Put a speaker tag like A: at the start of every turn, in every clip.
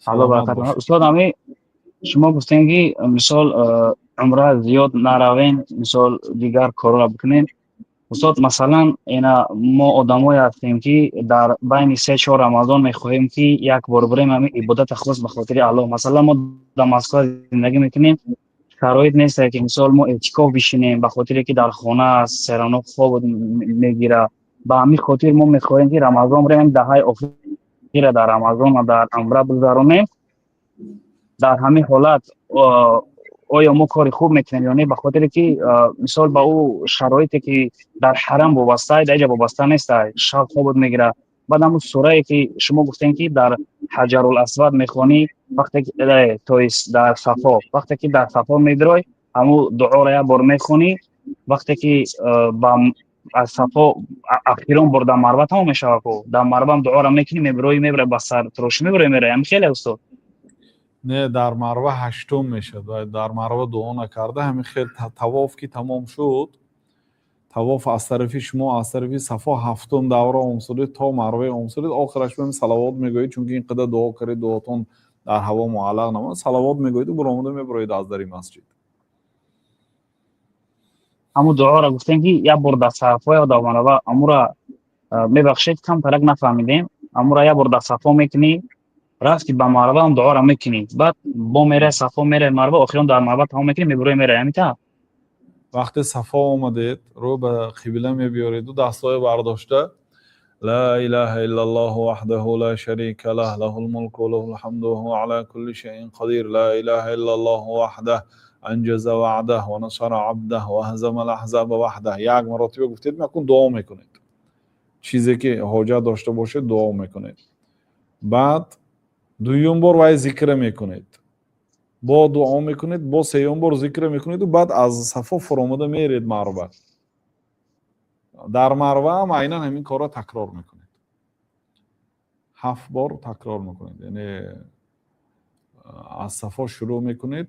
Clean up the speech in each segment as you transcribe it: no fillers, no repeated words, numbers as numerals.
A: الله
B: саломат
A: برکت کنه.
B: бошед.
A: استاد همی شما گفتین که مثال عمره زیاد نروین، مثال دیگر کارا بکنین. استاد مثلا اینا ما آدمایی هستیم که در بین 3-4 رمضان میخواهیم که یک بار بریم همین عبادت خاص به خاطر الله. مثلا ما در مسکو زندگی میکنیم، شرایط نیست که مثال ما اعتکاف بشینیم به خاطر که در خانه سرانو خواب میگیره. به همین خاطر ما میخواهیم که رمضان بریم دهه اخیر در رمضان و در عمره بگذرانیم. در همین حالت آیا ما کاری خوب میکنیم یا نه؟ به خاطر که مثال با او شرایطی که در حرم وابسته است، اینجا وابسته نیست، شب خواب میگیره. بعد همون سوره که شما گفتین که در حجر الاسود میخوانی، وقتی که در صفا، وقتی که در صفا میدروی همون دعا را یک بار میخونی، وقتی که از صفا اخیرون بر در مروه تمام میشه، در مروه هم دعا را میکنی، میبروی میبره با سر ترش میبروی میره. هم خیلی استاد
B: نه در مروه هشتم میشد و در مروه دعا نکرده همین خیلی طواف که تمام شد، طواف از طرفی شما از طرفی صفا هفتم دوره اومسودید تا مروه اومسودید، آخرش بهم صلوات میگویید، چون که این قدر دعا کردید دعاتون در هوا معلق نماند، صلوات میگویید و برآمده میبرید از در مسجد.
A: همون دعا را گفتن که یک بار در صفا یا در مروه امورا میبخشید، کم ترک نفهمیدیم. امورا یک بار در صفا میکنی، رفتی به مروه هم دعا را میکنی، بعد با میره صفا میره مروه، آخرون در مروه تمام میکنی میبروی میره. همیتا
B: وقتی صفا آمدید رو به قبله میبیارید و دستای برداشته لا اله الا الله وحده لا شريك له له الملك وله الحمد وهو على كل شيء قدير لا اله الا الله وحده انجز وعده ونصر عبده وهزم الاحزاب وحده. یک مرتبه گفتید میکن دعا میکنید، چیزی که حاجت داشته باشه دعا میکنید. بعد دویم بار وای ذکر میکنید، با دعا میکنید، با سیوم بار ذکر میکنید و بعد از صفا فرامده میرید مروه. در مروه هم عینا همین کارا تکرار میکنید، 7 بار تکرار میکنید. یعنی از صفا شروع میکنید،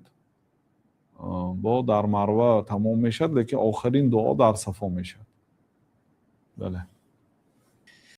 B: با در مروه تمام میشد، لیکن آخرین دعا در صفا میشد. بله.